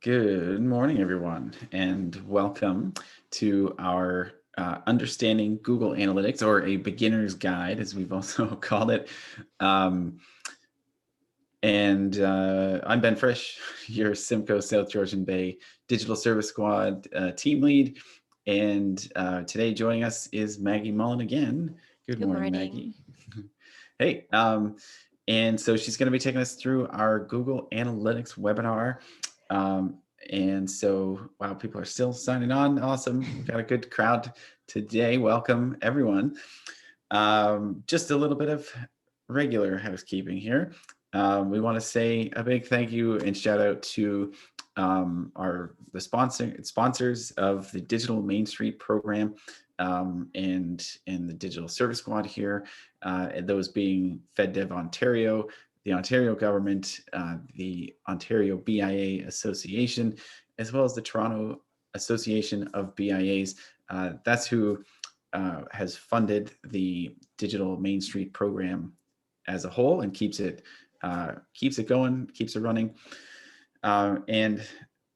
Good morning, everyone, and welcome to our Understanding Google Analytics, or a beginner's guide, as we've also called it. Um, I'm Ben Frisch, your Simcoe South Georgian Bay Digital Service Squad team lead. And today joining us is Maggie Mullen again. Good Good morning, morning. Maggie. Hey, and so she's going to be taking us through our Google Analytics webinar. Um, and so, wow, people are still signing on. Awesome. We've got a good crowd today. Welcome, everyone. Just a little bit of regular housekeeping here. We want to say a big thank you and shout out to the sponsors of the Digital Main Street program and the Digital Service Squad here, and those being FedDev Ontario, the Ontario government, the Ontario BIA Association, as well as the Toronto Association of BIAs. That's who has funded the Digital Main Street program as a whole and keeps it going, keeps it running. And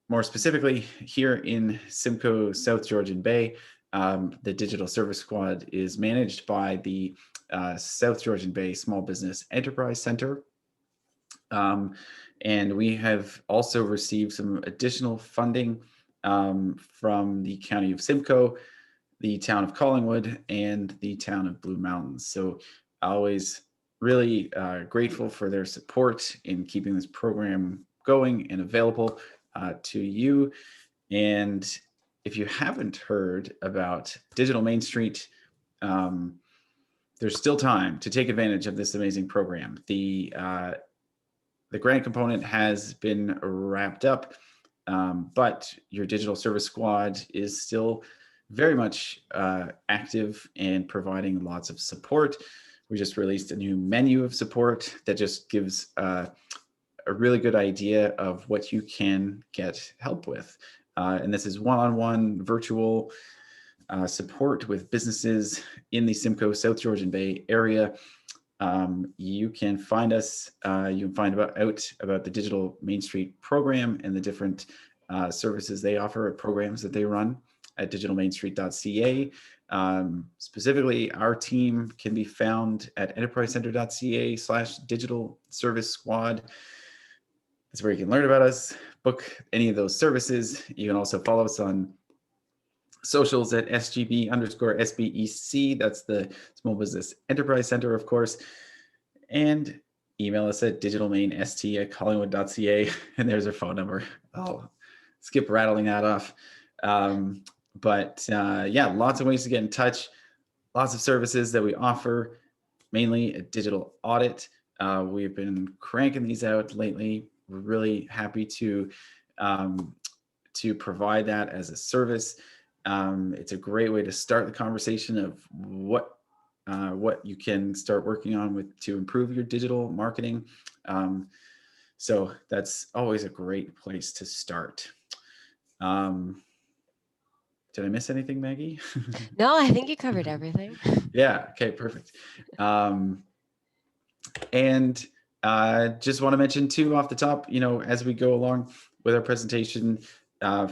more specifically, here in Simcoe, South Georgian Bay, the Digital Service Squad is managed by the South Georgian Bay Small Business Enterprise Center. And we have also received some additional funding from the County of Simcoe, the town of Collingwood, and the town of Blue Mountains. So always really grateful for their support in keeping this program going and available to you. And if you haven't heard about Digital Main Street, there's still time to take advantage of this amazing program. The grant component has been wrapped up, but your Digital Service Squad is still very much active and providing lots of support. We just released a new menu of support that just gives a really good idea of what you can get help with. And this is one-on-one virtual support with businesses in the Simcoe South Georgian Bay area. You can find us, you can find out about the Digital Main Street program and the different services they offer, programs that they run at digitalmainstreet.ca. Specifically, our team can be found at enterprisecenter.ca/digital service squad. That's where you can learn about us, book any of those services. You can also follow us on socials at SGB_SBEC. That's the Small Business Enterprise Center, of course. And email us at digitalmainst@collingwood.ca. And there's our phone number. I'll skip rattling that off. Yeah, lots of ways to get in touch, lots of services that we offer, mainly a digital audit. We've been cranking these out lately. We're really happy to provide that as a service. It's a great way to start the conversation of what you can start working on to improve your digital marketing. So that's always a great place to start. Did I miss anything, Maggie? No, I think you covered everything. Yeah. Okay. Perfect. And just want to mention too, off the top, as we go along with our presentation,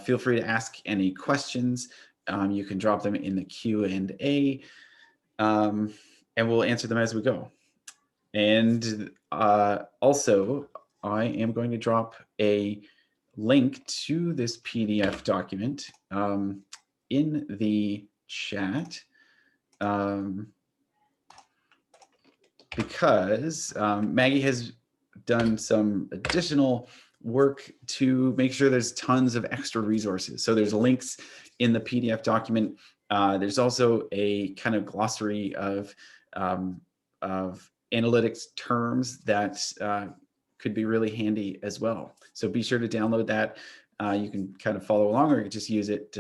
feel free to ask any questions. You can drop them in the Q&A, and we'll answer them as we go. And also, I am going to drop a link to this PDF document in the chat, because Maggie has done some additional work to make sure there's tons of extra resources. So there's links in the PDF document. There's also a kind of glossary of analytics terms that could be really handy as well. So be sure to download that. You can kind of follow along, or you can just use it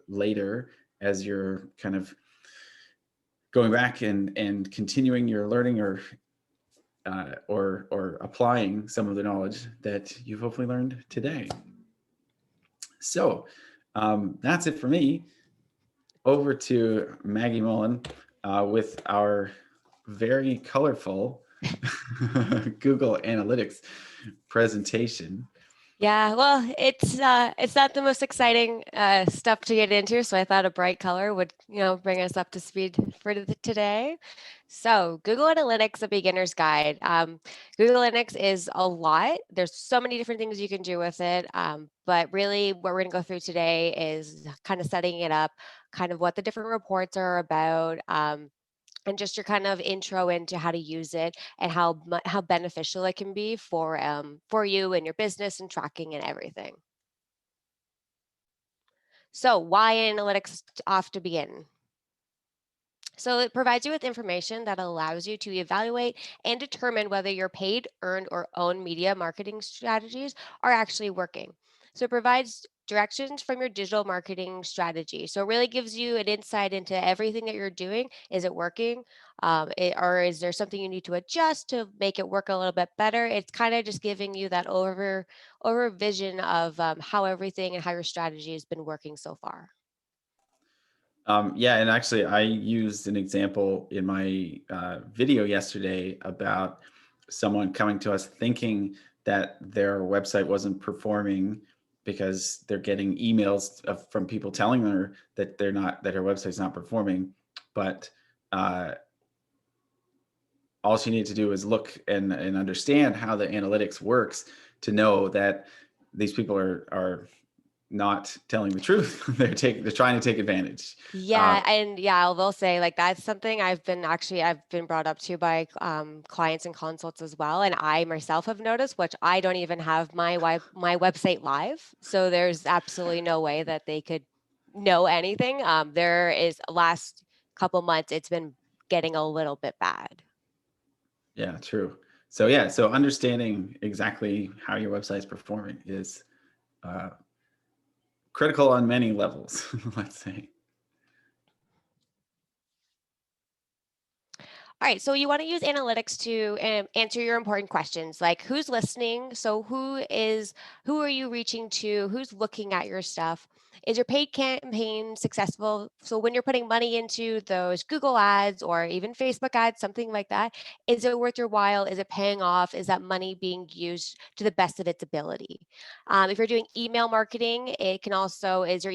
later as you're kind of going back and continuing your learning, or applying some of the knowledge that you've hopefully learned today. So that's it for me. Over to Maggie Mullen with our very colorful Google Analytics presentation. Yeah, well, it's not the most exciting stuff to get into, so I thought a bright color would, bring us up to speed for today. So, Google Analytics, a beginner's guide. Google Analytics is a lot. There's so many different things you can do with it, but really, what we're going to go through today is kind of setting it up, kind of what the different reports are about. And just your kind of intro into how to use it and how beneficial it can be for you and your business and tracking and everything. So why analytics off to begin? So it provides you with information that allows you to evaluate and determine whether your paid, earned, or owned media marketing strategies are actually working. So it provides directions from your digital marketing strategy. So it really gives you an insight into everything that you're doing. Is it working? Or is there something you need to adjust to make it work a little bit better? It's kind of just giving you that over vision of how everything and how your strategy has been working so far. Yeah, and actually, I used an example in my video yesterday about someone coming to us thinking that their website wasn't performing because they're getting emails from people telling her that that her website's not performing, but uh, all she needed to do is look and understand how the analytics works to know that these people are not telling the truth. They're trying to take advantage. Yeah, and yeah, I will say like that's something I've been brought up to by clients and consults as well, and I myself have noticed, which I don't even have my website live, so there's absolutely no way that they could know anything. There is last couple months it's been getting a little bit bad. Yeah, true. So yeah, so understanding exactly how your website is performing is uh, critical on many levels. Let's say. All right, so you want to use analytics to answer your important questions like who's listening? So who are you reaching to? Who's looking at your stuff? Is your paid campaign successful? So when you're putting money into those Google ads or even Facebook ads, something like that, is it worth your while? Is it paying off? Is that money being used to the best of its ability? If you're doing email marketing, it can also, is your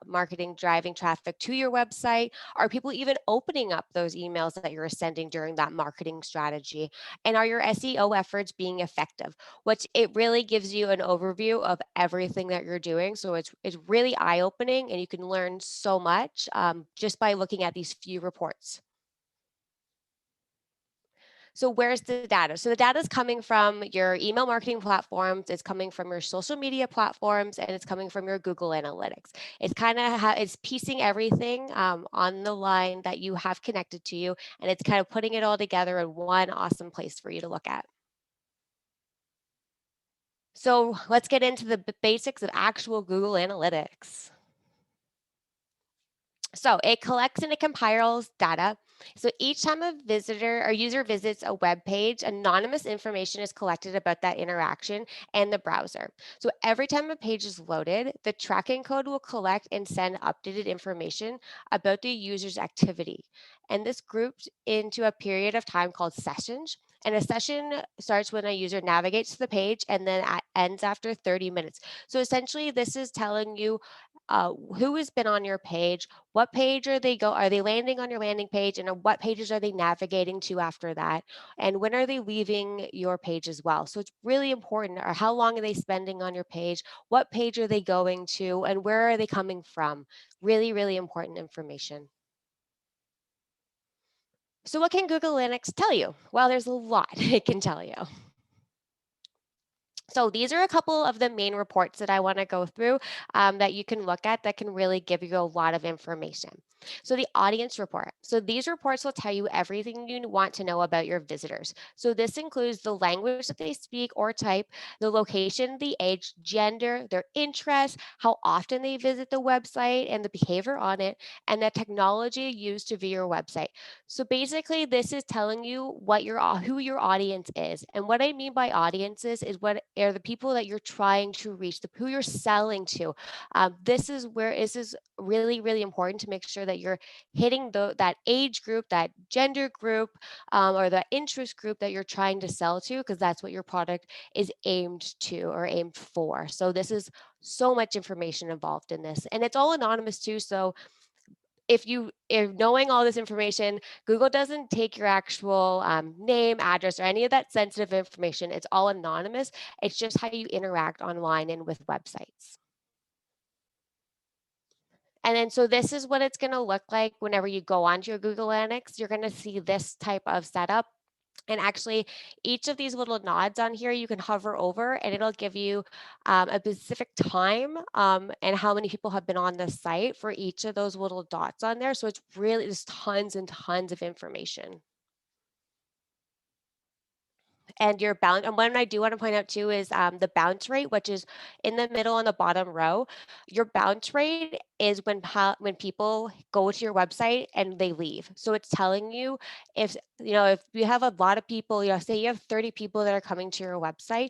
marketing driving traffic to your website? Are people even opening up those emails that you're sending during that marketing strategy? And are your SEO efforts being effective? Which it really gives you an overview of everything that you're doing. So it's really eye-opening and you can learn so much just by looking at these few reports. So where's the data? So the data is coming from your email marketing platforms, it's coming from your social media platforms, and it's coming from your Google Analytics. It's kind of it's piecing everything on the line that you have connected to you, and it's kind of putting it all together in one awesome place for you to look at. So let's get into the basics of actual Google Analytics. So it collects and it compiles data. So each time a visitor or user visits a web page, anonymous information is collected about that interaction and the browser. So every time a page is loaded, the tracking code will collect and send updated information about the user's activity. And this groups into a period of time called sessions. And a session starts when a user navigates to the page and then ends after 30 minutes. So essentially, this is telling you who has been on your page, what page are they landing on your landing page, and what pages are they navigating to after that, and when are they leaving your page as well. So it's really important, or how long are they spending on your page, what page are they going to, and where are they coming from. Really, really important information. So what can Google Analytics tell you? Well, there's a lot it can tell you. So these are a couple of the main reports that I want to go through that you can look at that can really give you a lot of information. So the audience report. So these reports will tell you everything you want to know about your visitors. So this includes the language that they speak or type, the location, the age, gender, their interests, how often they visit the website and the behavior on it, and the technology used to view your website. So basically, this is telling you who your audience is. And what I mean by audiences is what are the people that you're trying to reach, who you're selling to. This is really, really important to make sure that you're hitting that age group, that gender group, or that interest group that you're trying to sell to, because that's what your product is aimed to or aimed for. So this is so much information involved in this, and it's all anonymous too. So if knowing all this information, Google doesn't take your actual name, address, or any of that sensitive information. It's all anonymous. It's just how you interact online and with websites. And then, so this is what it's going to look like whenever you go onto your Google Annex. You're going to see this type of setup. And actually, each of these little nods on here, you can hover over and it'll give you a specific time and how many people have been on the site for each of those little dots on there. So it's really just tons and tons of information. And your bounce, and one I do want to point out too is the bounce rate, which is in the middle on the bottom row. Your bounce rate is when people go to your website and they leave. So it's telling you if you have a lot of people, say you have 30 people that are coming to your website,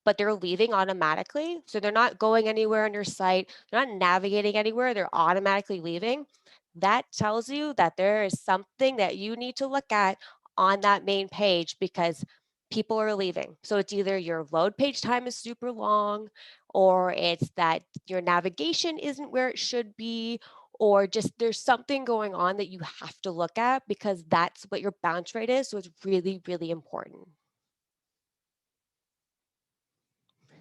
but they're leaving automatically. So they're not going anywhere on your site, they're not navigating anywhere, they're automatically leaving. That tells you that there is something that you need to look at on that main page because people are leaving. So it's either your load page time is super long, or it's that your navigation isn't where it should be, or just there's something going on that you have to look at because that's what your bounce rate is. So it's really, really important.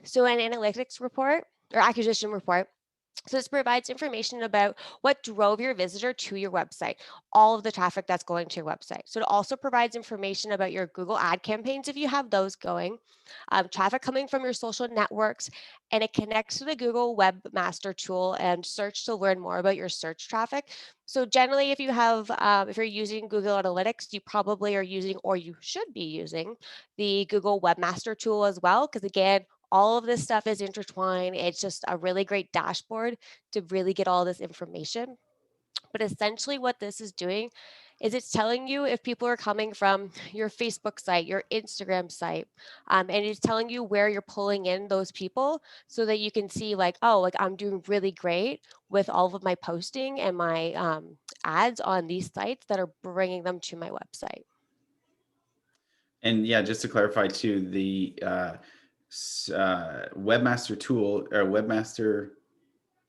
So an analytics report or acquisition report. So this provides information about what drove your visitor to your website, all of the traffic that's going to your website. So it also provides information about your Google ad campaigns if you have those going, traffic coming from your social networks, and it connects to the Google Webmaster Tool and search to learn more about your search traffic. So generally, if you're using Google Analytics, you probably are using, or you should be using, the Google Webmaster Tool as well, because again, all of this stuff is intertwined. It's just a really great dashboard to really get all this information. But essentially what this is doing is it's telling you if people are coming from your Facebook site, your Instagram site, and it's telling you where you're pulling in those people so that you can see like, oh, like I'm doing really great with all of my posting and my ads on these sites that are bringing them to my website. And yeah, just to clarify too, the Webmaster tool or Webmaster,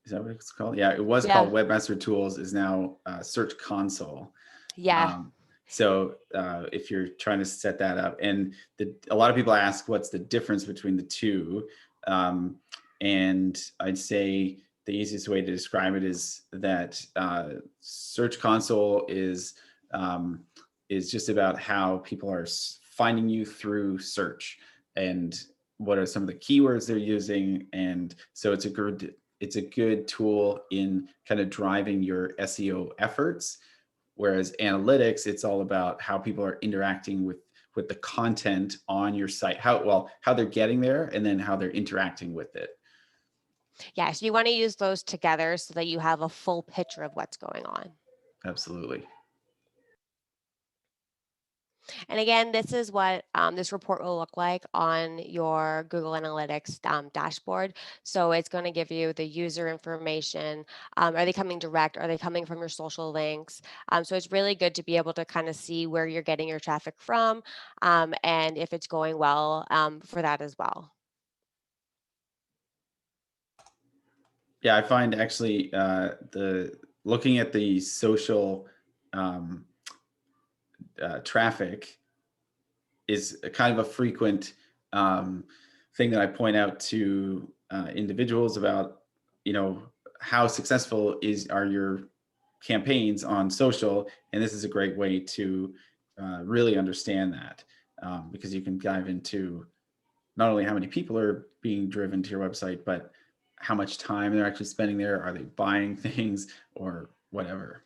is that what it's called? Yeah, it was Yeah. called Webmaster Tools, is now Search Console. Yeah. Um, so if you're trying to set that up, and a lot of people ask what's the difference between the two, and I'd say the easiest way to describe it is that Search Console is just about how people are finding you through search and what are some of the keywords they're using, and so it's a good tool in kind of driving your SEO efforts. Whereas analytics, it's all about how people are interacting with the content on your site, how they're getting there, and then how they're interacting with it. Yeah. So you want to use those together so that you have a full picture of what's going on. Absolutely. And again, this is what this report will look like on your Google Analytics dashboard. So it's going to give you the user information. Are they coming direct? Are they coming from your social links? So it's really good to be able to kind of see where you're getting your traffic from and if it's going well for that as well. Yeah, I find actually the looking at the social um, traffic is a kind of a frequent thing that I point out to individuals about, how successful are your campaigns on social, and this is a great way to really understand that, because you can dive into not only how many people are being driven to your website, but how much time they're actually spending there. Are they buying things or whatever?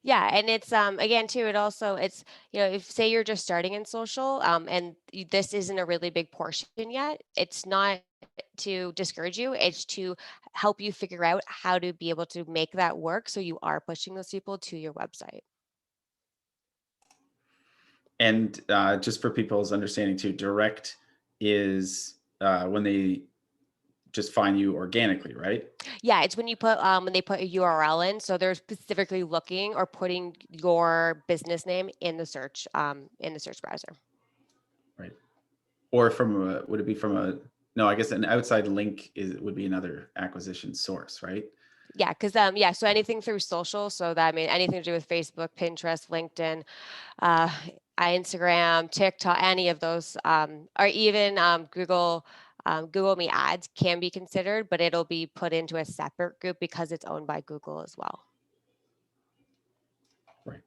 Yeah, and it's again too, if say you're just starting in social and this isn't a really big portion yet, it's not to discourage you, it's to help you figure out how to be able to make that work so you are pushing those people to your website. And just for people's understanding too, direct is when they just find you organically, right? Yeah, it's when you put when they put a URL in, so they're specifically looking or putting your business name in the search browser. Right. Or from a, would it be from a, no, I guess an outside link would be another acquisition source, right? Yeah, because yeah, so anything through social, so that I mean anything to do with Facebook, Pinterest, LinkedIn, uh, Instagram, TikTok, any of those, or even Google Me Ads can be considered, but it'll be put into a separate group because it's owned by Google as well. Right.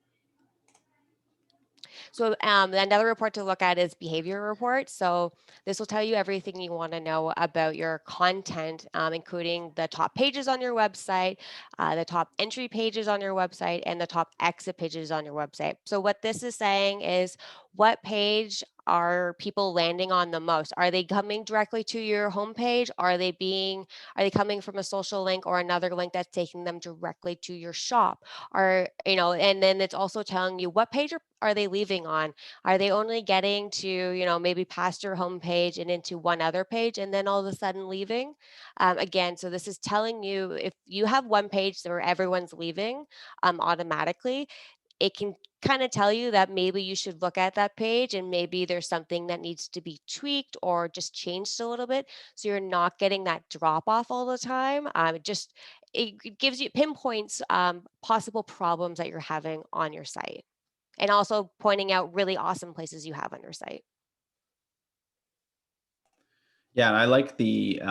So another report to look at is behavior report. So this will tell you everything you want to know about your content, including the top pages on your website, the top entry pages on your website, and the top exit pages on your website. So what this is saying is what page are people landing on the most? Are they coming directly to your homepage? Are they coming from a social link or another link that's taking them directly to your shop? And then it's also telling you what page are they leaving on? Are they only getting to, maybe past your homepage and into one other page and then all of a sudden leaving? Again, so this is telling you if you have one page where everyone's leaving automatically, it can kind of tell you that maybe you should look at that page and maybe there's something that needs to be tweaked or just changed a little bit so you're not getting that drop off all the time. It gives you pinpoints possible problems that you're having on your site and also pointing out really awesome places you have on your site. Yeah, and I like the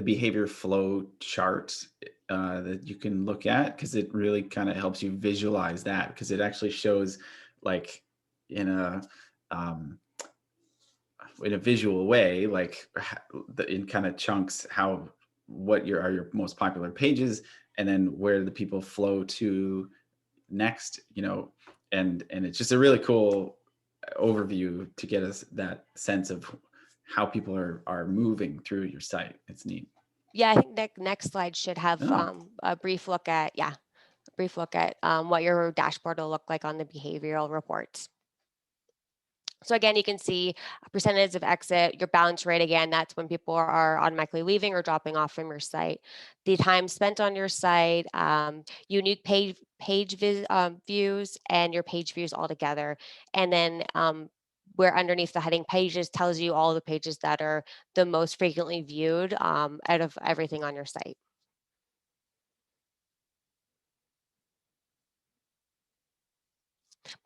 behavior flow chart that you can look at because it really kind of helps you visualize that because it actually shows like in a um, in a visual way, like in kind of chunks, how what are your most popular pages, and then where the people flow to next, and it's just a really cool overview to get us that sense of how people are moving through your site. It's neat. Yeah, I think next slide should have Oh, a brief look at, what your dashboard will look like on the behavioral reports. So again, you can see a percentage of exit, your bounce rate. Again, that's when people are automatically leaving or dropping off from your site. The time spent on your site, unique views, and your page views altogether. And then where underneath the heading pages tells you all the pages that are the most frequently viewed out of everything on your site.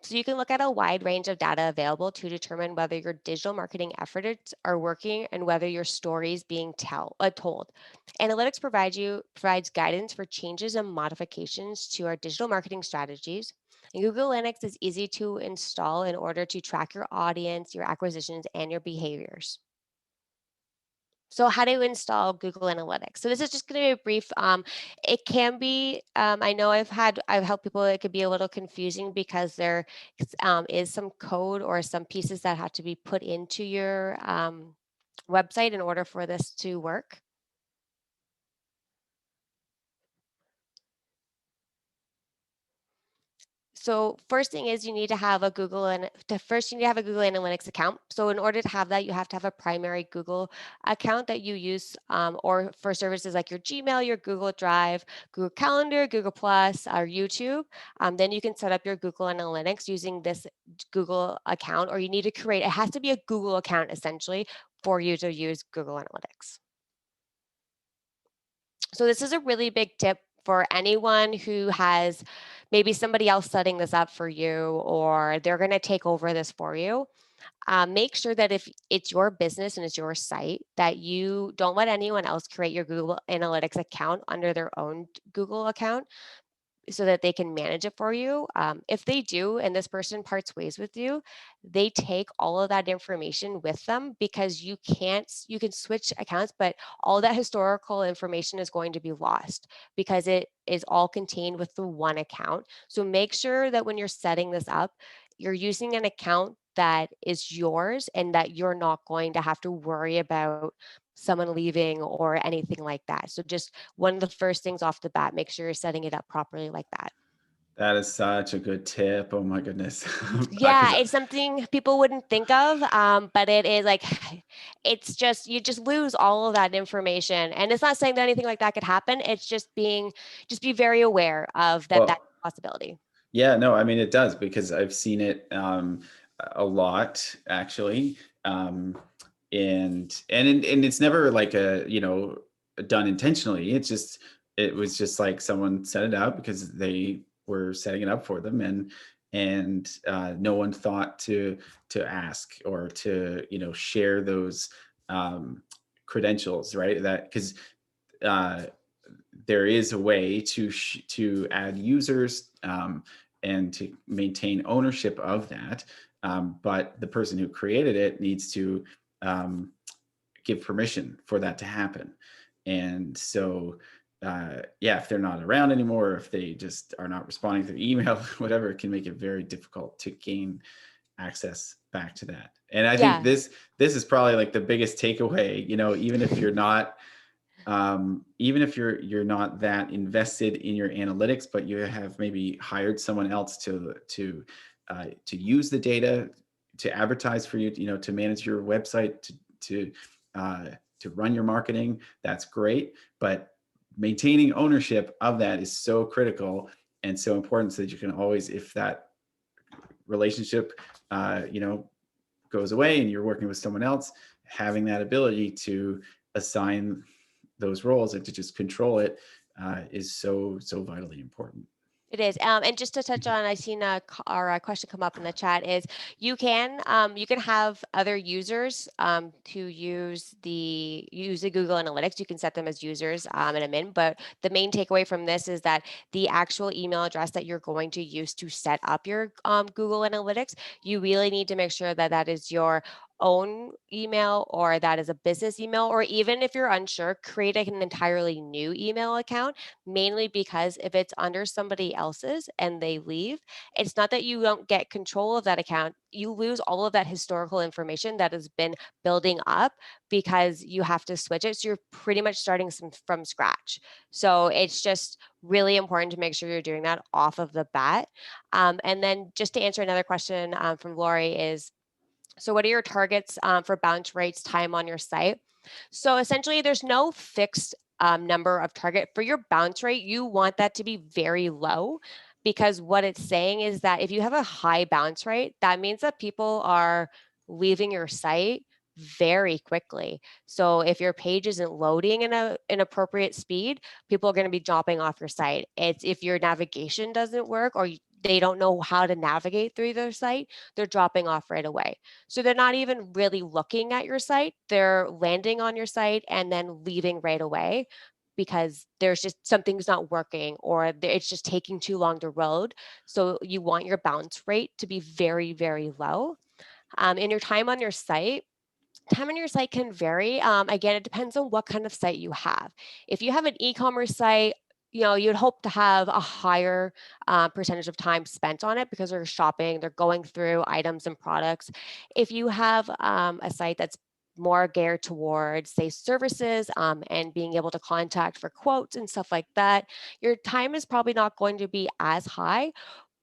So you can look at a wide range of data available to determine whether your digital marketing efforts are working and whether your story is being told. Analytics provides guidance for changes and modifications to our digital marketing strategies. And Google Analytics is easy to install in order to track your audience, your acquisitions, and your behaviors. So how to install Google Analytics. So this is just going to be a brief. It can be. I know I've helped people. It could be a little confusing because there is some code or some pieces that have to be put into your website in order for this to work. So first thing is you need to have a first you need to have a Google Analytics account. So in order to have that, you have to have a primary Google account that you use, or for services like your Gmail, your Google Drive, Google Calendar, Google Plus, or YouTube. Then you can set up your Google Analytics using this Google account, or you need to create. It has to be a Google account essentially for you to use Google Analytics. So this is a really big tip for anyone who has maybe somebody else setting this up for you or they're going to take over this for you. Make sure that if it's your business and it's your site, that you don't let anyone else create your Google Analytics account under their own Google account so that they can manage it for you. If they do, and this person parts ways with you, they take all of that information with them because you can switch accounts, but all that historical information is going to be lost because it is all contained with the one account. So make sure that when you're setting this up, you're using an account that is yours and that you're not going to have to worry about someone leaving or anything like that. So just one of the first things off the bat, make sure you're setting it up properly like that. That is such a good tip. Oh my goodness. Because Yeah, it's something people wouldn't think of, but it is like it's just you just lose all of that information. And it's not saying that anything like that could happen. It's just be very aware of that well, possibility. yeah, no, I mean it does because I've seen it a lot actually. And it's never like done intentionally. It was just like someone set it up because they were setting it up for them, and no one thought to ask or to share those credentials, right? That because uh, there is a way to add users, and to maintain ownership of that. But the person who created it needs to um, give permission for that to happen. And so, yeah, if they're not around anymore, or if they just are not responding to the email, whatever, it can make it very difficult to gain access back to that. And I think Yeah. this is probably like the biggest takeaway. Even if you're not that invested in your analytics, but you have maybe hired someone else to use the data, to advertise for you, to manage your website, to uh, to run your marketing. That's great, but maintaining ownership of that is so critical and so important, so that you can always, if that relationship, uh, you know, goes away and you're working with someone else, having that ability to assign those roles and to just control it is so vitally important. It is. And just to touch on, I seen a question come up in the chat is you can have other users to use the Google Analytics. You can set them as users and admin. But the main takeaway from this is that the actual email address that you're going to use to set up your Google Analytics, you really need to make sure that that is your own email or that is a business email, or even if you're unsure, create an entirely new email account, mainly because if it's under somebody else's and they leave, it's not that you don't get control of that account. You lose all of that historical information that has been building up because you have to switch it. So you're pretty much starting from scratch. So it's just really important to make sure you're doing that off of the bat. And then just to answer another question from Lori is, so what are your targets for bounce rates time on your site? So essentially there's no fixed number of target for your bounce rate. You want that to be very low, because what it's saying is that if you have a high bounce rate, that means that people are leaving your site very quickly. So if your page isn't loading in an appropriate speed, people are going to be dropping off your site. It's if your navigation doesn't work, or they don't know how to navigate through their site, they're dropping off right away. So they're not even really looking at your site. They're landing on your site and then leaving right away because there's just something's not working, or it's just taking too long to load. So you want your bounce rate to be very, very low. In your time on your site can vary. Again, it depends on what kind of site you have. If you have an e-commerce site, you'd hope to have a higher percentage of time spent on it because they're shopping, they're going through items and products. If you have a site that's more geared towards, say, services and being able to contact for quotes and stuff like that, your time is probably not going to be as high,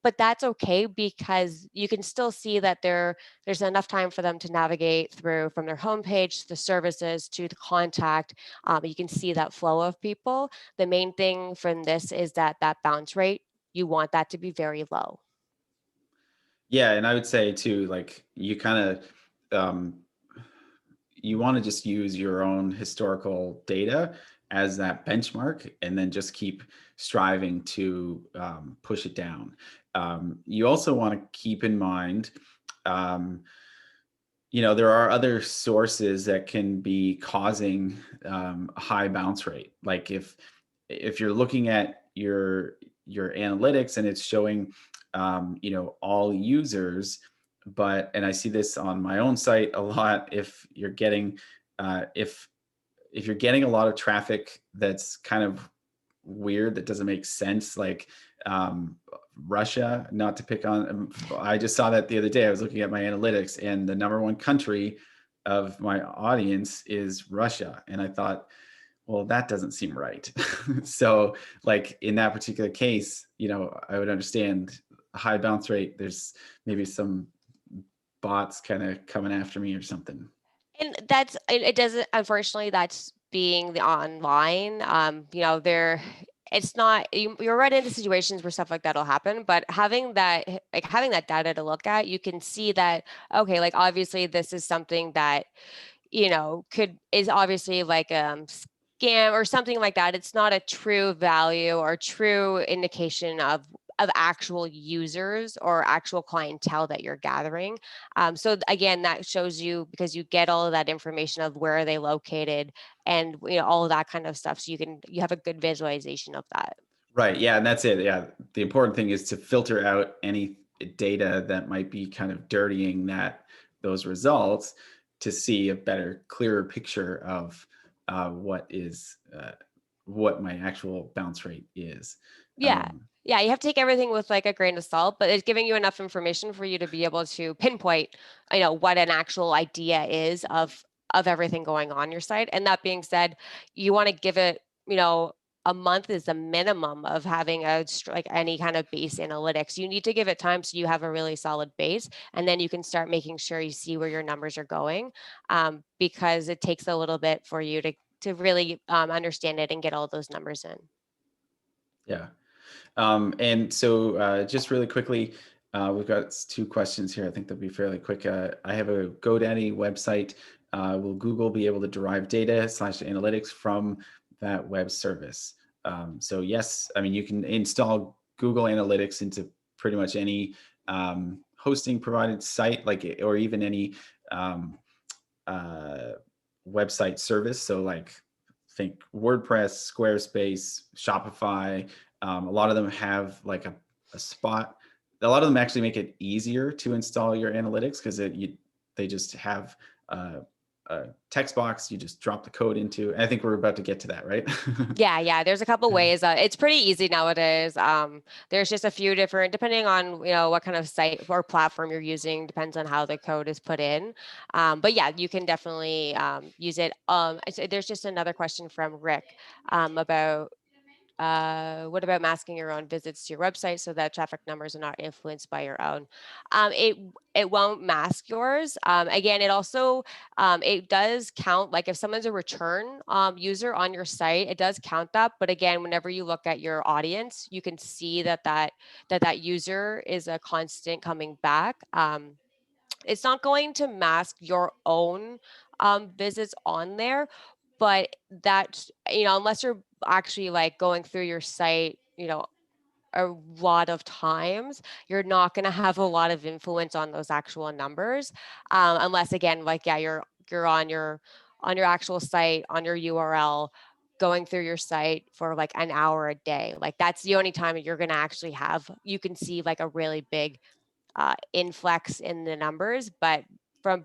but that's okay because you can still see that there's enough time for them to navigate through from their homepage to the services to the contact. You can see that flow of people. The main thing from this is that bounce rate, you want that to be very low. Yeah, and I would say too, like you kind of you want to just use your own historical data as that benchmark, and then just keep striving to push it down. You also want to keep in mind, um, there are other sources that can be causing a high bounce rate. Like if you're looking at your analytics and it's showing all users, and I see this on my own site a lot. If you're getting if you're getting a lot of traffic that's kind of weird, that doesn't make sense, like Russia, not to pick on, I just saw that the other day. I was looking at my analytics and the number one country of my audience is Russia. And I thought, well, that doesn't seem right. So, like in that particular case, I would understand a high bounce rate. There's maybe some bots kind of coming after me or something. And it doesn't, unfortunately, that's being the online. There it's not you're right into situations where stuff like that'll happen, but having that data to look at, you can see that, okay, like obviously this is something that could is obviously like scam or something like that. It's not a true value or true indication of actual users or actual clientele that you're gathering. So again, that shows you, because you get all of that information of where are they located and all of that kind of stuff. So you have a good visualization of that. Right. Yeah. And that's it. Yeah. The important thing is to filter out any data that might be kind of dirtying those results to see a better, clearer picture of what my actual bounce rate is. Yeah. Um, Yeah, you have to take everything with like a grain of salt, but it's giving you enough information for you to be able to pinpoint, what an actual idea is of everything going on your site. And that being said, you want to give it, a month is the minimum of having like any kind of base analytics. You need to give it time so you have a really solid base, and then you can start making sure you see where your numbers are going, because it takes a little bit for you to really understand it and get all those numbers in. yeah. And so, just really quickly, we've got two questions here. I think they'll be fairly quick. I have a GoDaddy website. Will Google be able to derive data / analytics from that web service? So yes, I mean, you can install Google Analytics into pretty much any hosting provided site, or even any um, uh, website service. So like think WordPress, Squarespace, Shopify. A lot of them have like a spot. A lot of them actually make it easier to install your analytics because they just have a text box. You just drop the code into. And I think we're about to get to that, right? Yeah. There's a couple ways. It's pretty easy nowadays. There's just a few different, depending on what kind of site or platform you're using, depends on how the code is put in. But yeah, you can definitely use it. So there's just another question from Rick about what about masking your own visits to your website so that traffic numbers are not influenced by your own? It won't mask yours. Again, it does count. Like if someone's a return user on your site, it does count that. But again, whenever you look at your audience, you can see that user is a constant coming back. It's not going to mask your own visits on there, but that, unless you're actually like going through your site, a lot of times, you're not going to have a lot of influence on those actual numbers, unless again, like yeah, you're on your actual site, on your URL, going through your site for like an hour a day. Like that's the only time that you're going to actually you can see like a really big influx in the numbers. But from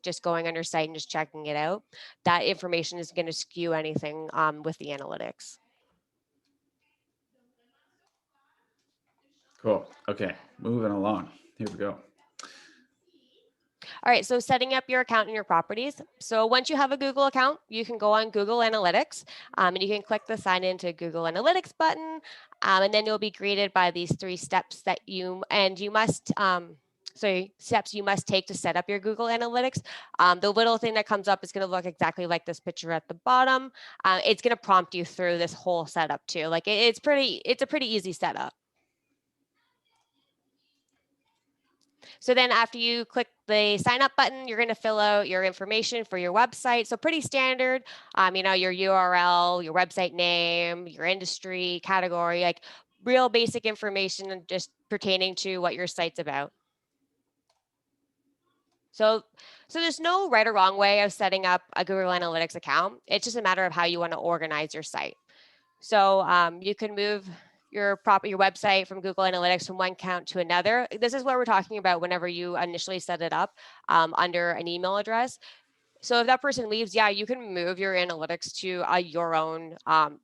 just going on your site and just checking it out, that information is going to skew anything with the analytics. Cool. Okay, moving along. Here we go. All right, so setting up your account in your properties. So once you have a Google account, you can go on Google Analytics, and you can click the sign into Google Analytics button, and then you'll be greeted by these three steps steps you must take to set up your Google Analytics. The little thing that comes up is going to look exactly like this picture at the bottom. It's going to prompt you through this whole setup too. Like it's a pretty easy setup. So then after you click the sign up button, you're going to fill out your information for your website. So pretty standard, your URL, your website name, your industry, category, like real basic information just pertaining to what your site's about. So there's no right or wrong way of setting up a Google Analytics account. It's just a matter of how you want to organize your site. So you can move your website from Google Analytics from one account to another. This is what we're talking about whenever you initially set it up under an email address. So if that person leaves, yeah, you can move your analytics to your own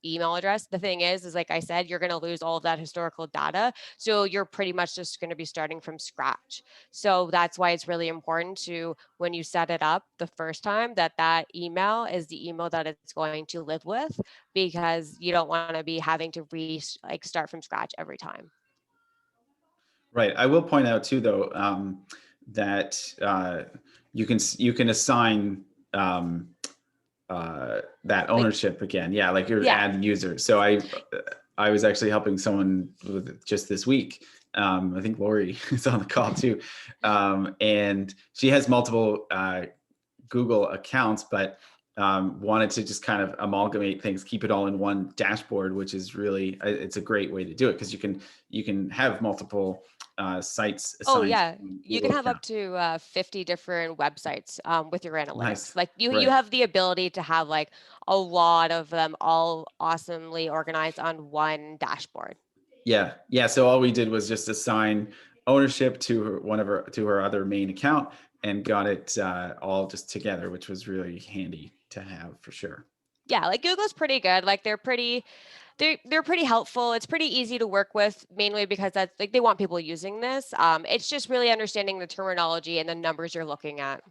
email address. The thing is like I said, you're going to lose all of that historical data. So you're pretty much just going to be starting from scratch. So that's why it's really important to, when you set it up the first time, that that email is the email that it's going to live with, because you don't want to be having to start from scratch every time. Right. I will point out too, though, that you can assign that Like, ownership again. Yeah, like your yeah. add user. So I was actually helping someone with it just this week. I think Lori is on the call too, and she has multiple Google accounts, but wanted to just kind of amalgamate things, keep it all in one dashboard, which is really it's a great way to do it, because you can have multiple sites Oh assigned yeah, to you can Google have up account. to 50 different websites with your analytics. Nice, Like you right? have the ability to have like a lot of them all awesomely organized on one dashboard. Yeah, yeah. So all we did was just assign ownership to to her other main account, and got it all just together, which was really handy to have for sure. Yeah, like Google's pretty good. Like they're pretty helpful. It's pretty easy to work with, mainly because that's like they want people using this. It's just really understanding the terminology and the numbers you're looking at.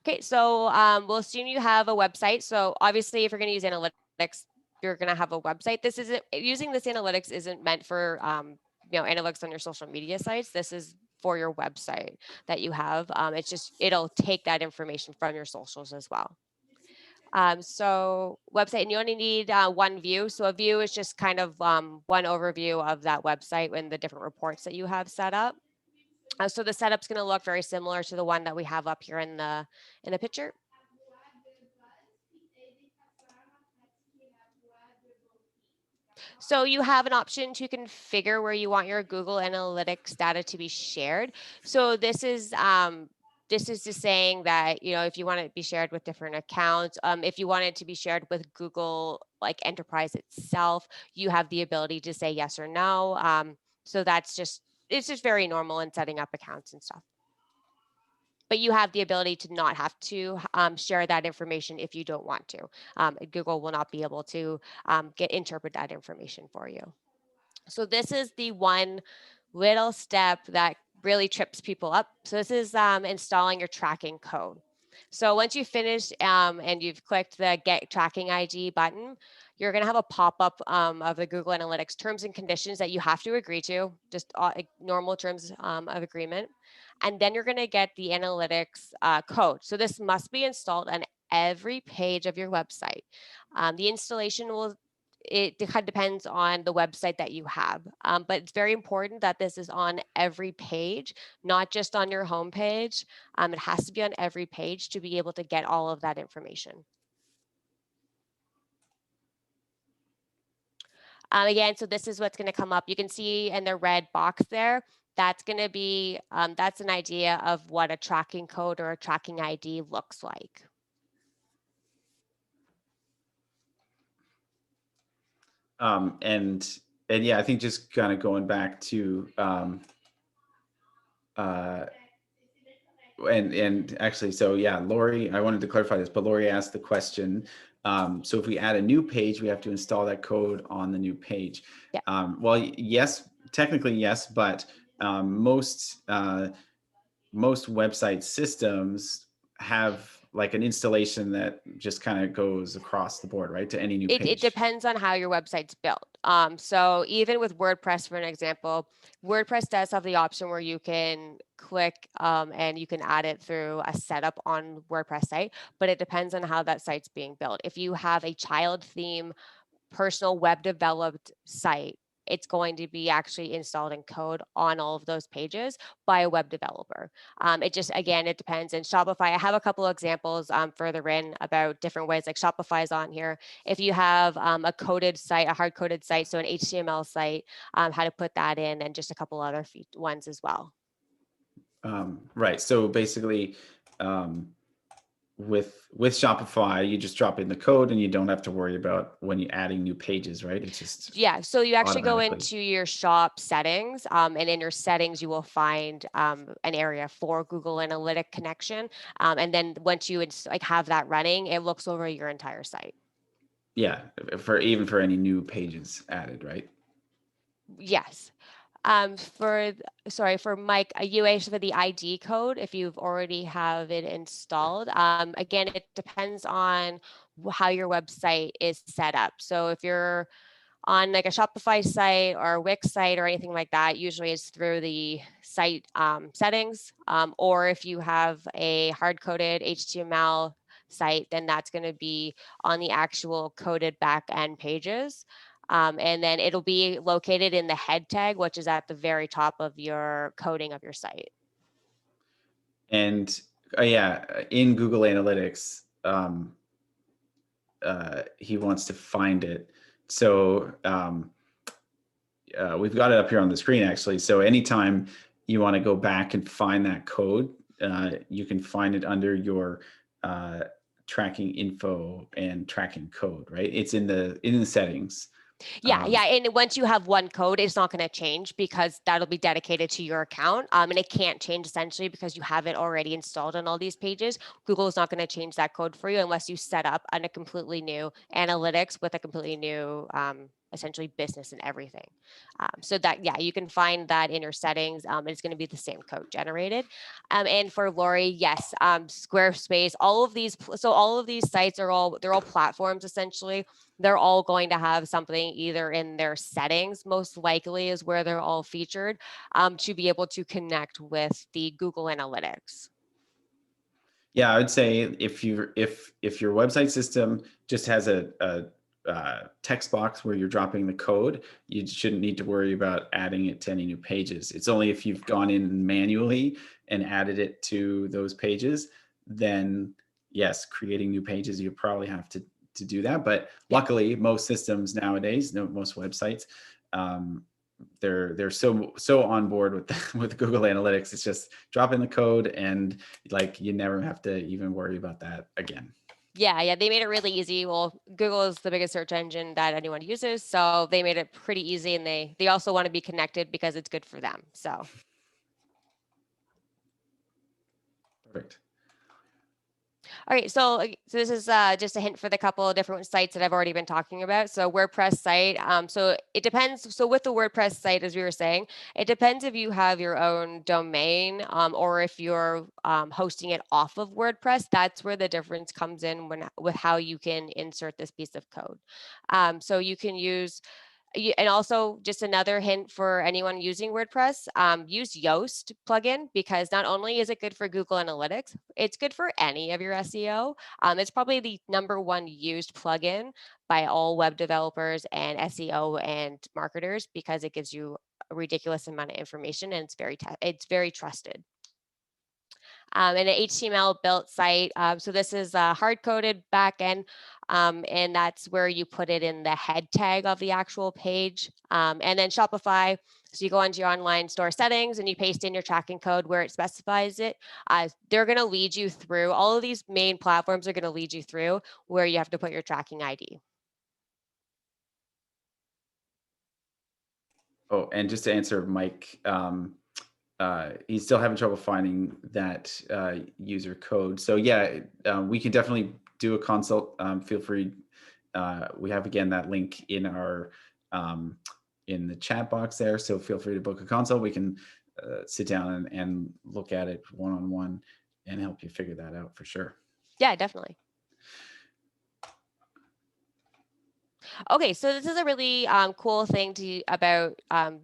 Okay, so we'll assume you have a website. So obviously, if you're going to use analytics, you're going to have a website. This isn't using this analytics isn't meant for analytics on your social media sites. This is for your website that you have. It's just it'll take that information from your socials as well. So website, and you only need one view. So a view is just kind of one overview of that website and the different reports that you have set up. So the setup's going to look very similar to the one that we have up here in the picture. So you have an option to configure where you want your Google Analytics data to be shared. So this is just saying that if you want it to be shared with different accounts, if you want it to be shared with Google like Enterprise itself, you have the ability to say yes or no. So it's just very normal in setting up accounts and stuff. But you have the ability to not have to share that information if you don't want to. Google will not be able to interpret that information for you. So this is the one little step that really trips people up. So this is installing your tracking code. So once you've finished and you've clicked the Get Tracking ID button, you're going to have a pop-up of the Google Analytics terms and conditions that you have to agree to, just normal terms of agreement. And then you're going to get the analytics code. So this must be installed on every page of your website. The installation it kind of depends on the website that you have. But it's very important that this is on every page, not just on your home page. It has to be on every page to be able to get all of that information. Again, so this is what's going to come up. You can see in the red box there, that's going to be, that's an idea of what a tracking code or a tracking ID looks like. And yeah, I think just kind of going back to uh, and actually, so yeah, Lori, I wanted to clarify this, but Lori asked the question. So if we add a new page, we have to install that code on the new page. Yeah. Well, yes, technically yes, but most website systems have like an installation that just kind of goes across the board, right, to any new It page. depends on how your website's built. So even with WordPress, for an example, WordPress does have the option where you can click and you can add it through a setup on WordPress site, but it depends on how that site's being built. If you have a child theme, personal web developed site, it's going to be actually installed in code on all of those pages by a web developer. It just, again, it depends. And Shopify, I have a couple of examples further in about different ways, like Shopify is on here. If you have a coded site, a hard coded site, so an HTML site, how to put that in, and just a couple other ones as well. Right. So basically, um, with Shopify, you just drop in the code and you don't have to worry about when you're adding new pages, right? It's just Yeah, so you actually go automatically. into your shop settings, and in your settings, you will find an area for Google Analytic connection. And then once you like have that running, it looks over your entire site. Yeah, for even for any new pages added, right? Yes. For Mike, you asked for the ID code if you've already have it installed. Again, it depends on how your website is set up. So if you're on like a Shopify site or a Wix site or anything like that, usually it's through the site settings. Or if you have a hard-coded HTML site, then that's going to be on the actual coded back end pages. And then it'll be located in the head tag, which is at the very top of your coding of your site. And yeah, in Google Analytics, he wants to find it. So we've got it up here on the screen actually. So anytime you want to go back and find that code, you can find it under your tracking info and tracking code, right? It's in the settings. Yeah, yeah. And once you have one code, it's not going to change because that'll be dedicated to your account. And it can't change essentially because you have it already installed on all these pages. Google is not going to change that code for you unless you set up on a completely new analytics with a completely new essentially business and everything. So that, yeah, you can find that in your settings. It's going to be the same code generated. And for Lori, yes, Squarespace, all of these sites they're all platforms essentially. They're all going to have something either in their settings, most likely is where they're all featured, to be able to connect with the Google Analytics. Yeah, I would say if your website system just has a text box where you're dropping the code, you shouldn't need to worry about adding it to any new pages. It's only if you've gone in manually and added it to those pages, then yes, creating new pages, you probably have to do that. But Yeah. luckily, most systems nowadays, most websites, um, they're so on board with with Google Analytics. It's just drop in the code and like you never have to even worry about that again. Yeah, yeah, they made it really easy. Well, Google is the biggest search engine that anyone uses, so they made it pretty easy, and they also want to be connected because it's good for them. So Perfect. all right, so this is just a hint for the couple of different sites that I've already been talking about. So WordPress site. So it depends. So with the WordPress site, as we were saying, it depends if you have your own domain or if you're hosting it off of WordPress. That's where the difference comes in with how you can insert this piece of code. So you can use and also just another hint for anyone using WordPress, use Yoast plugin because not only is it good for Google Analytics, it's good for any of your SEO. It's probably the #1 used plugin by all web developers and SEO and marketers because it gives you a ridiculous amount of information and it's very trusted. And an HTML built site. So this is a hard-coded backend, and that's where you put it in the head tag of the actual page. And then Shopify, so you go into your online store settings and you paste in your tracking code where it specifies it. They're going to lead you through, all of these main platforms are going to lead you through where you have to put your tracking ID. Oh, and just to answer Mike, he's still having trouble finding that user code. So yeah, we can definitely do a consult. Feel free. We have again that link in our in the chat box there. So feel free to book a consult. We can sit down and look at it one-on-one and help you figure that out for sure. Yeah, definitely. Okay, so this is a really cool thing about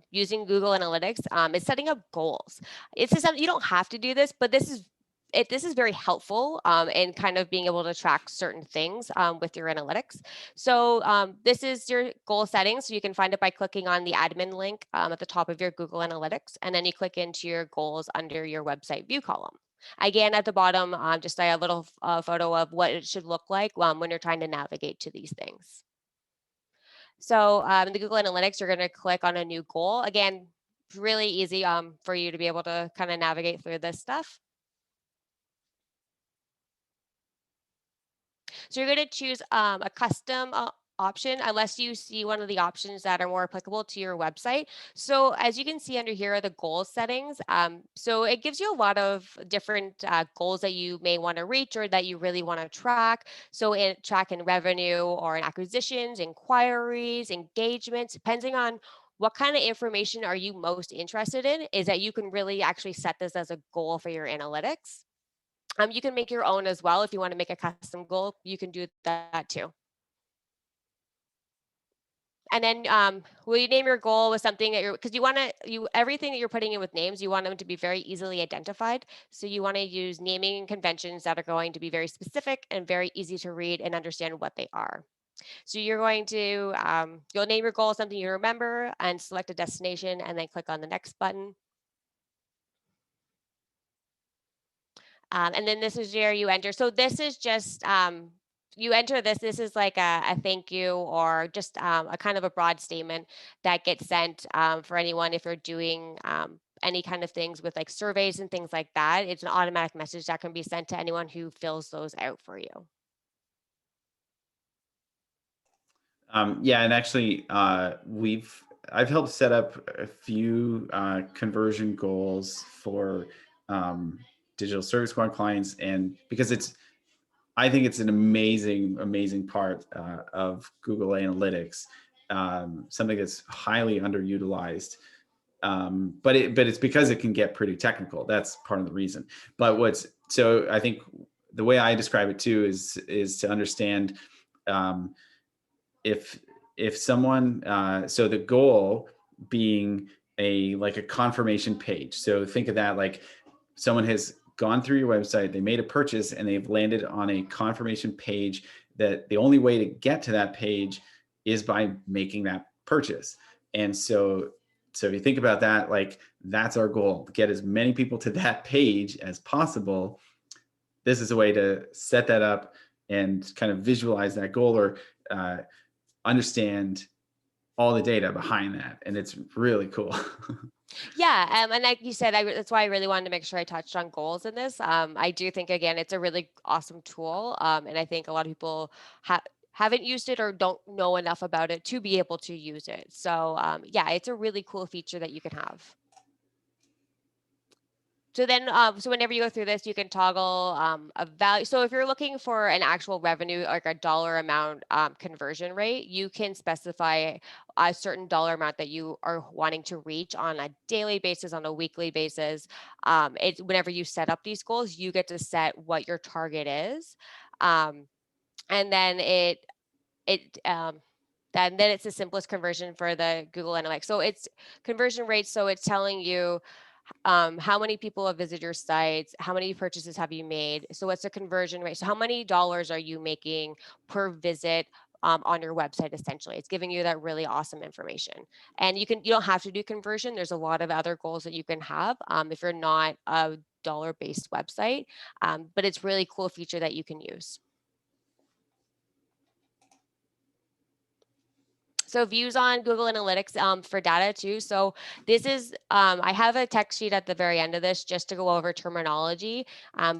using Google Analytics. Is setting up goals. It's just something you don't have to do this, but this is very helpful in kind of being able to track certain things with your analytics. So this is your goal settings. So you can find it by clicking on the admin link at the top of your Google Analytics, and then you click into your goals under your website view column. Again, at the bottom, just a little photo of what it should look like when you're trying to navigate to these things. So in the Google Analytics, you're going to click on a new goal. Again, really easy for you to be able to kind of navigate through this stuff. So you're going to choose a custom option unless you see one of the options that are more applicable to your website. So as you can see under here are the goal settings. So it gives you a lot of different goals that you may want to reach or that you really want to track. So in track in revenue or in acquisitions, inquiries, engagements, depending on what kind of information are you most interested in, is that you can really actually set this as a goal for your analytics. You can make your own as well. If you want to make a custom goal, you can do that too. And then will you name your goal with something that because you want to, everything that you're putting in with names, you want them to be very easily identified. So you want to use naming conventions that are going to be very specific and very easy to read and understand what they are. So you're going to, you'll name your goal something you remember and select a destination and then click on the next button. And then this is where you enter. So this is just, you enter this. This is like a thank you or just a kind of a broad statement that gets sent for anyone if you're doing any kind of things with like surveys and things like that. It's an automatic message that can be sent to anyone who fills those out for you. Yeah, and actually, I've helped set up a few conversion goals for digital service squad clients, and because I think it's an amazing part of Google Analytics, something that's highly underutilized. But it's because it can get pretty technical. That's part of the reason. But so I think the way I describe it too is to understand. Um, if someone so the goal being like a confirmation page, so think of that like someone has gone through your website, they made a purchase and they've landed on a confirmation page, that the only way to get to that page is by making that purchase. And so if you think about that, like that's our goal, to get as many people to that page as possible. This is a way to set that up and kind of visualize that goal, or understand all the data behind that, and it's really cool. Yeah, and like you said, that's why I really wanted to make sure I touched on goals in this. I do think again, it's a really awesome tool, and I think a lot of people haven't used it or don't know enough about it to be able to use it. So yeah, it's a really cool feature that you can have. So then, so whenever you go through this, you can toggle a value. So if you're looking for an actual revenue, like a dollar amount conversion rate, you can specify a certain dollar amount that you are wanting to reach on a daily basis, on a weekly basis. It's whenever you set up these goals, you get to set what your target is, and then then it's the simplest conversion for the Google Analytics. So it's conversion rates. So it's telling you how many people have visited your sites, how many purchases have you made. So what's the conversion rate? So how many dollars are you making per visit on your website? Essentially, it's giving you that really awesome information. And you don't have to do conversion. There's a lot of other goals that you can have if you're not a dollar-based website, but it's really cool feature that you can use. So views on Google Analytics for data too. So this is, I have a text sheet at the very end of this just to go over terminology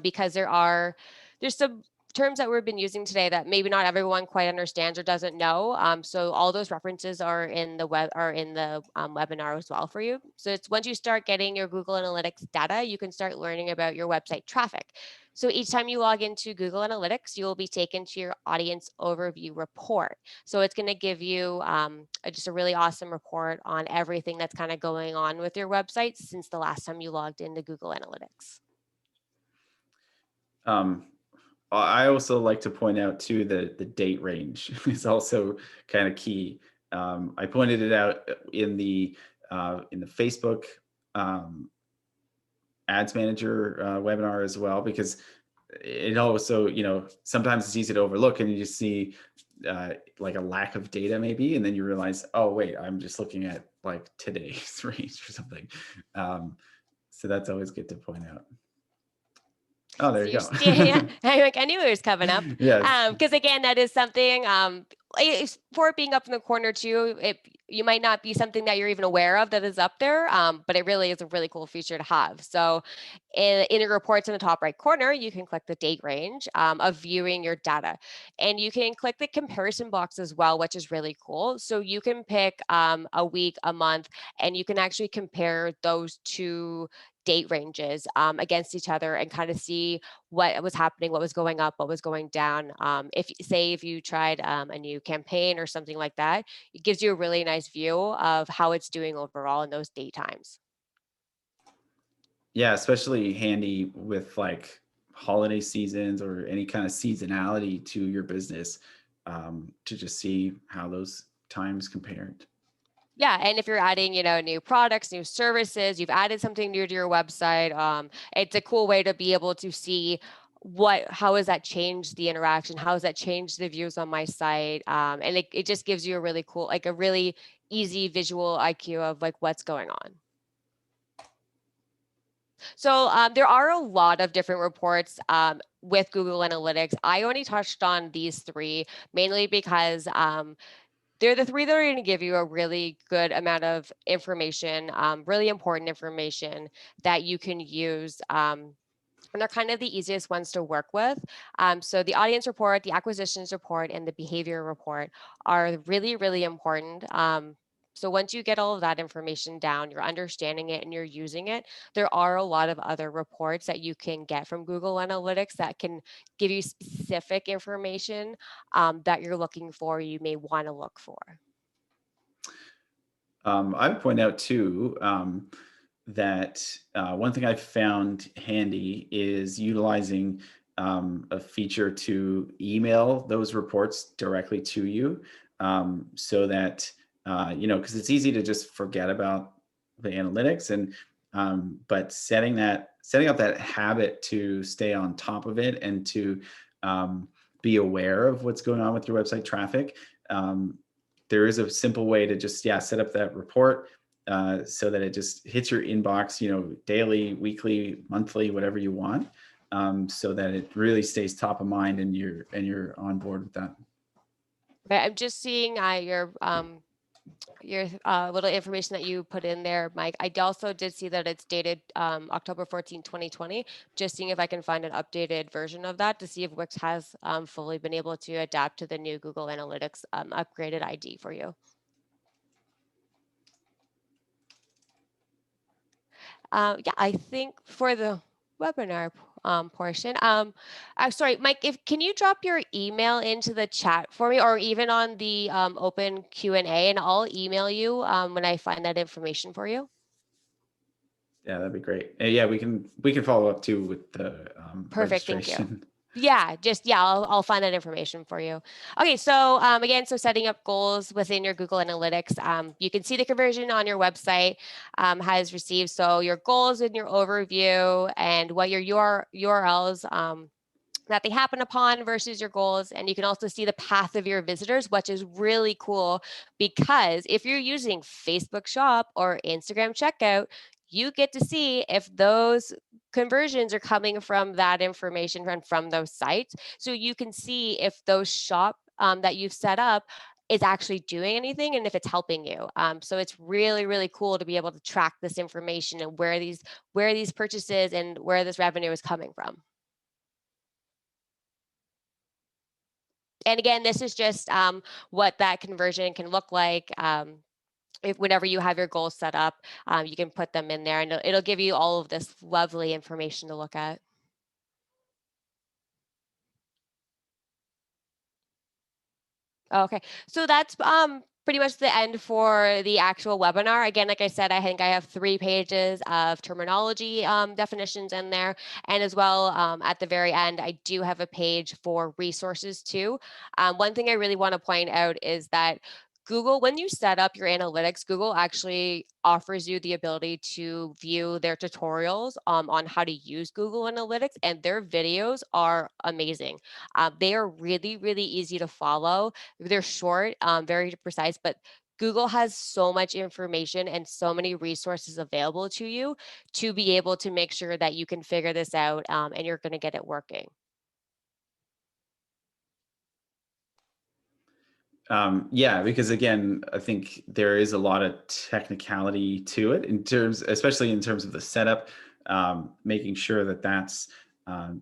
because there's some terms that we've been using today that maybe not everyone quite understands or doesn't know. So all those references are in the webinar as well for you. So it's once you start getting your Google Analytics data, you can start learning about your website traffic. So each time you log into Google Analytics, you will be taken to your audience overview report. So it's going to give you just a really awesome report on everything that's kind of going on with your website since the last time you logged into Google Analytics. I also like to point out too the date range is also kind of key. I pointed it out in the Facebook Ads Manager webinar as well, because it also, sometimes it's easy to overlook and you just see like a lack of data maybe, and then you realize, oh wait, I'm just looking at like today's range or something. So that's always good to point out. Oh, there So you you're go. still, yeah, I knew it was coming up. Yes. Because again, that is something, for it being up in the corner too, you might not be something that you're even aware of that is up there, but it really is a really cool feature to have. So in your reports in the top right corner, you can click the date range of viewing your data. And you can click the comparison box as well, which is really cool. So you can pick a week, a month, and you can actually compare those two date ranges against each other and kind of see what was happening, what was going up, what was going down. If you tried a new campaign or something like that, it gives you a really nice view of how it's doing overall in those date times. Yeah, especially handy with like holiday seasons or any kind of seasonality to your business, to just see how those times compared. Yeah, and if you're adding, new products, new services, you've added something new to your website, it's a cool way to be able to see how has that changed the interaction? How has that changed the views on my site? And it just gives you a really cool, like a really easy visual IQ of like what's going on. So there are a lot of different reports with Google Analytics. I only touched on these three mainly because they're the three that are going to give you a really good amount of information, really important information that you can use. And they're kind of the easiest ones to work with. So the audience report, the acquisitions report, and the behavior report are really, really important. So once you get all of that information down, you're understanding it and you're using it, there are a lot of other reports that you can get from Google Analytics that can give you specific information that you're looking for, you may want to look for. I would point out too, that one thing I've found handy is utilizing a feature to email those reports directly to you, so that because it's easy to just forget about the analytics, and but setting up that habit to stay on top of it and to be aware of what's going on with your website traffic. There is a simple way to just set up that report, so that it just hits your inbox, daily, weekly, monthly, whatever you want, so that it really stays top of mind and you're on board with that. But I'm just seeing your little information that you put in there, Mike. I also did see that it's dated October 14, 2020. Just seeing if I can find an updated version of that to see if Wix has fully been able to adapt to the new Google Analytics upgraded ID for you. Yeah, I think for the webinar portion, sorry, Mike, if can you drop your email into the chat for me, or even on the open Q&A, and I'll email you when I find that information for you. Yeah, that'd be great. Yeah, we can follow up too with the Perfect, thank you. registration. Yeah, I'll find that information for you. Okay, so again, so setting up goals within your Google Analytics, you can see the conversion on your website has received. So your goals in your overview and what your URLs that they happen upon versus your goals. And you can also see the path of your visitors, which is really cool because if you're using Facebook Shop or Instagram Checkout, you get to see if those conversions are coming from that information from those sites. So you can see if those shop that you've set up is actually doing anything and if it's helping you. So it's really, really cool to be able to track this information and where these purchases and where this revenue is coming from. And again, this is just what that conversion can look like. If whenever you have your goals set up, you can put them in there and it'll give you all of this lovely information to look at. Okay, so that's pretty much the end for the actual webinar. Again, like I said, I think I have 3 pages of terminology definitions in there. And as well, at the very end, I do have a page for resources too. One thing I really want to point out is that Google, when you set up your analytics, Google actually offers you the ability to view their tutorials on how to use Google Analytics, and their videos are amazing. They are really, really easy to follow. They're short, very precise, but Google has so much information and so many resources available to you to be able to make sure that you can figure this out and you're going to get it working. Yeah, because again, I think there is a lot of technicality to it in terms, especially in terms of the setup, making sure that that's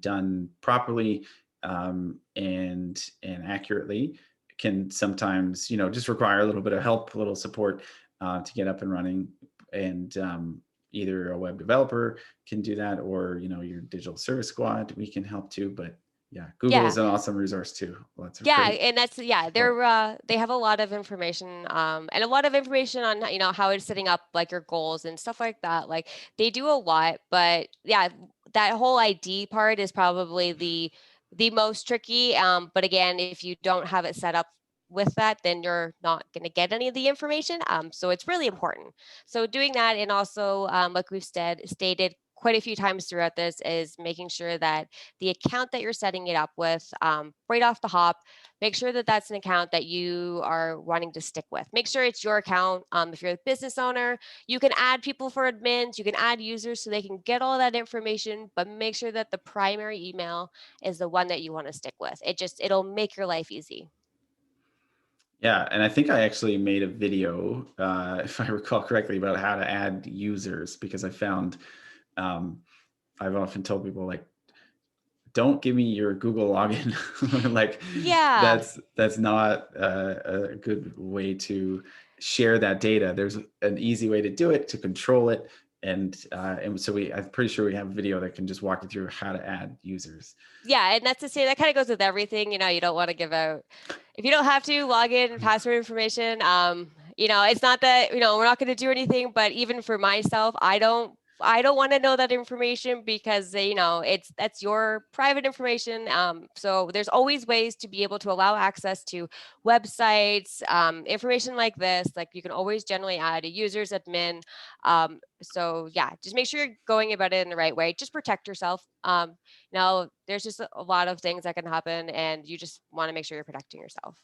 done properly and accurately can sometimes, just require a little bit of help, a little support to get up and running. And either a web developer can do that, or your digital service squad, we can help too. But yeah, Google Yeah. is an awesome resource too. Lots of Yeah, great. and that's yeah, Well, they have a lot of information, and a lot of information on, how it's setting up like your goals and stuff like that. Like they do a lot, but yeah, that whole ID part is probably the most tricky. But again, if you don't have it set up with that, then you're not going to get any of the information. So it's really important. So doing that, and also like we've stated quite a few times throughout this, is making sure that the account that you're setting it up with, right off the hop, make sure that that's an account that you are wanting to stick with. Make sure it's your account. If you're a business owner, you can add people for admins, you can add users so they can get all that information, but make sure that the primary email is the one that you want to stick with. It'll make your life easy. yeah, and I think I actually made a video, if I recall correctly, about how to add users because I found um, I've often told people like, don't give me your Google login. Like Yeah. that's not a good way to share that data. There's an easy way to do it to control it, and so I'm pretty sure we have a video that can just walk you through how to add users. Yeah, and that's to say that kind of goes with everything. You don't want to give out, if you don't have to log in and password information. It's not that, we're not going to do anything, but even for myself, I don't want to know that information because that's your private information. So there's always ways to be able to allow access to websites, information like this. Like you can always generally add a user's admin. So yeah, just make sure you're going about it in the right way. Just protect yourself. There's just a lot of things that can happen, and you just want to make sure you're protecting yourself.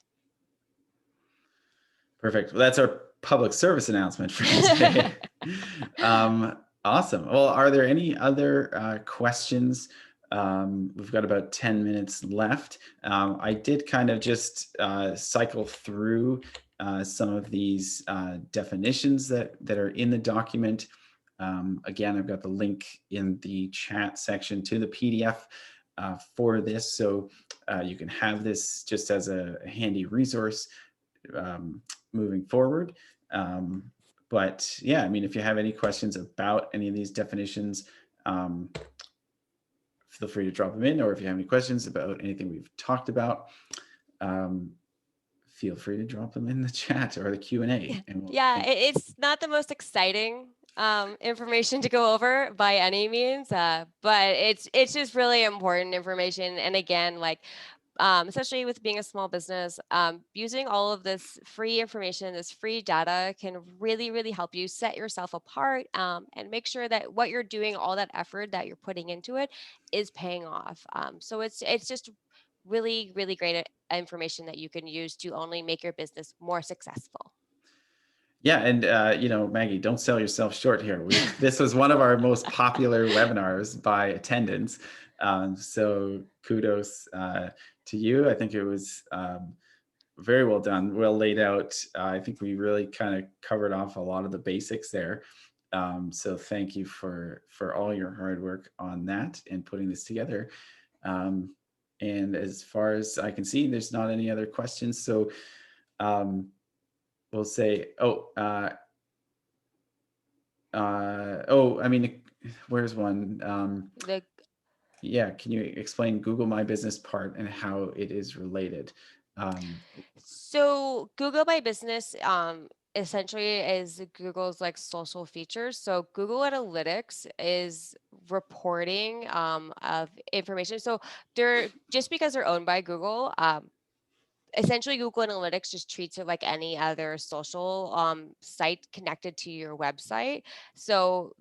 Perfect. Well, that's our public service announcement for today. Awesome. Well, are there any other questions? We've got about 10 minutes left. I did kind of just cycle through some of these definitions that are in the document. Again, I've got the link in the chat section to the PDF for this, so you can have this just as a handy resource um, moving forward. But yeah, I mean, if you have any questions about any of these definitions, um, feel free to drop them in, or if you have any questions about anything we've talked about, um, feel free to drop them in the chat or the Yeah, Q&A. And yeah, it's not the most exciting information to go over by any means, but it's just really important information. And again, like especially with being a small business, using all of this free information, this free data can really, really help you set yourself apart, and make sure that what you're doing, all that effort that you're putting into it, is paying off. So it's just really, really great information that you can use to only make your business more successful. yeah, and Maggie, don't sell yourself short here. This was one of our most popular webinars by attendance. So kudos to you. I think it was very well done, well laid out. I think we really kind of covered off a lot of the basics there. So thank you for all your hard work on that and putting this together. Um, and as far as I can see, there's not any other questions. So um, we'll say, I mean, where's one? The Yeah, can you explain Google My Business part and how it is related? So Google My Business essentially is Google's like social features. So Google Analytics is reporting of information. So they're just because they're owned by Google, essentially Google Analytics just treats it like any other social site connected to your website. So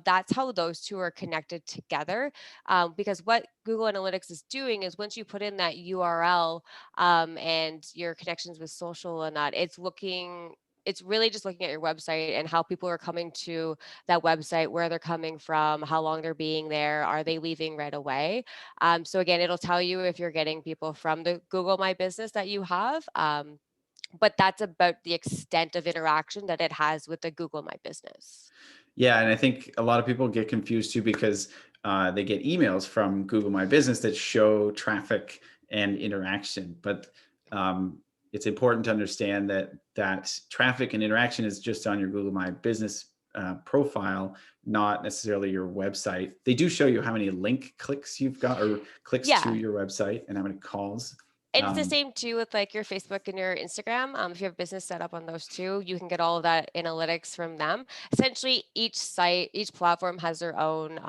that's how those two are connected together. Because what Google Analytics is doing is once you put in that URL, and your connections with social and that, it's really just looking at your website and how people are coming to that website, where they're coming from, how long they're being there, are they leaving right away. So again, it'll tell you if you're getting people from the Google My Business that you have. but that's about the extent of interaction that it has with the Google My Business. Yeah, and I think a lot of people get confused too because they get emails from Google My Business that show traffic and interaction. But it's important to understand that traffic and interaction is just on your Google My Business profile, not necessarily your website. They do show you how many link clicks you've got or clicks to Yeah. your website and how many calls. And it's the Um, same too with like your Facebook and your Instagram. If you have business set up on those two, you can get all of that analytics from them. Essentially, each site, each platform has their own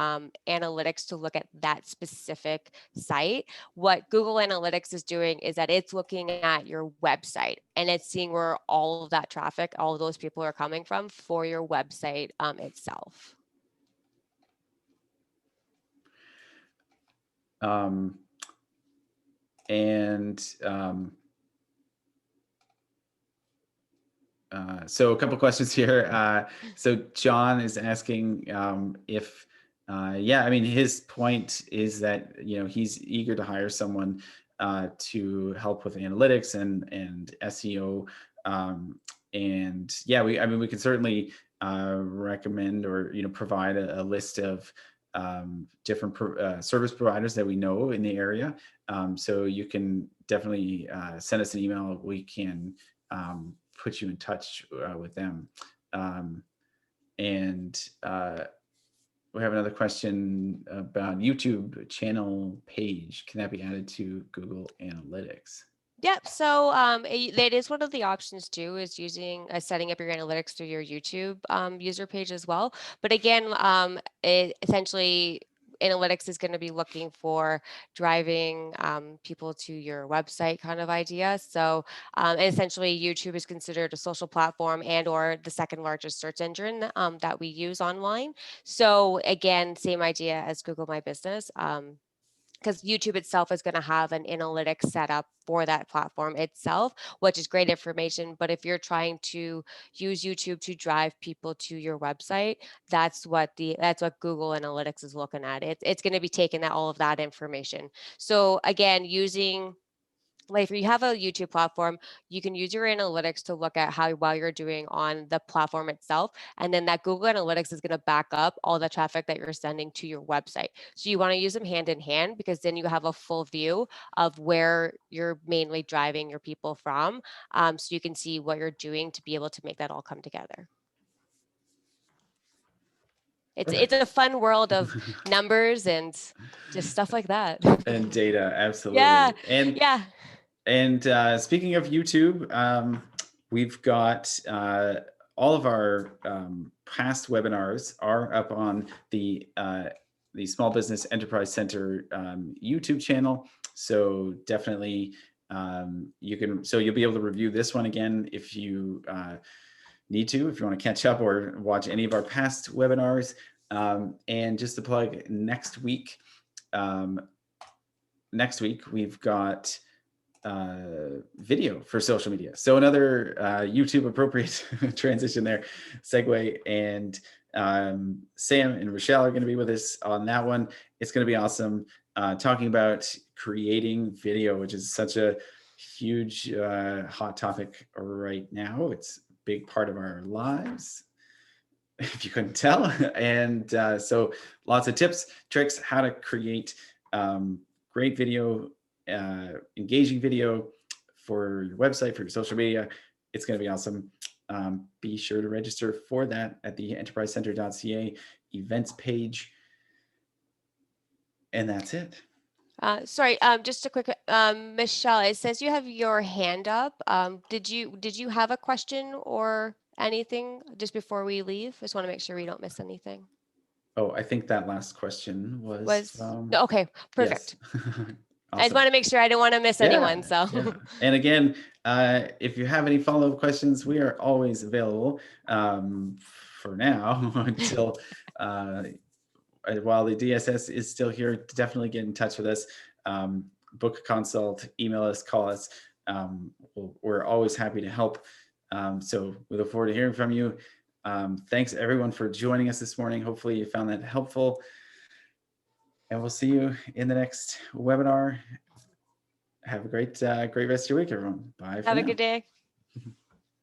analytics to look at that specific site. What Google Analytics is doing is that it's looking at your website and it's seeing where all of that traffic, all of those people are coming from for your website itself. um, and so a couple questions here. So John is asking if, yeah, I mean, his point is that, he's eager to hire someone to help with analytics and SEO. And yeah, I mean, we can certainly recommend or, provide a list of different service providers that we know in the area. So you can definitely send us an email. We can put you in touch with them. Um, and we have another question about YouTube channel page. Can that be added to Google Analytics? Yep. So that is one of the options too, is using setting up your analytics through your YouTube user page as well. But again, essentially analytics is going to be looking for driving people to your website kind of idea. So essentially YouTube is considered a social platform and or the second largest search engine that we use online. So again, same idea as Google My Business. Because YouTube itself is going to have an analytics setup for that platform itself, which is great information. But if you're trying to use YouTube to drive people to your website, that's what Google Analytics is looking at. It's going to be taking all of that information. So again, using like if you have a YouTube platform, you can use your analytics to look at how well you're doing on the platform itself. And then that Google Analytics is going to back up all the traffic that you're sending to your website. So you want to use them hand in hand because then you have a full view of where you're mainly driving your people from. So you can see what you're doing to be able to make that all come together. It's Perfect. a fun world of numbers and just stuff like that. And data, Yeah. absolutely. And Yeah. speaking of YouTube, we've got all of our past webinars are up on the Small Business Enterprise Center YouTube channel. So definitely you'll be able to review this one again if you need to, if you want to catch up or watch any of our past webinars. And just to plug um, next week we've got video for social media. So another YouTube appropriate transition there, segue. And Sam and Rochelle are going to be with us on that one. It's going to be awesome. Talking about creating video, which is such a huge hot topic right now. It's a big part of our lives, if you couldn't tell. And so lots of tips, tricks, how to create great video, engaging video for your website, for your social media. It's going to be awesome. Be sure to register for that at the enterprisecenter.ca events page. And that's it. Sorry, just a quick, Michelle, it says you have your hand up. Did you have a question or anything just before we leave? Just want to make sure we don't miss anything. Oh, I think that last question was from, No, okay, yes. perfect. I just Awesome. want to make sure I didn't want to miss anyone. So Yeah. And again, if you have any follow-up questions, we are always available for now until while the DSS is still here. Definitely get in touch with us. Book a consult, email us, call us. We're always happy to help. So we look forward to hearing from you. Thanks everyone for joining us this morning. Hopefully you found that helpful. And we'll see you in the next webinar. Have a great rest of your week, everyone. Bye for have a now. good day.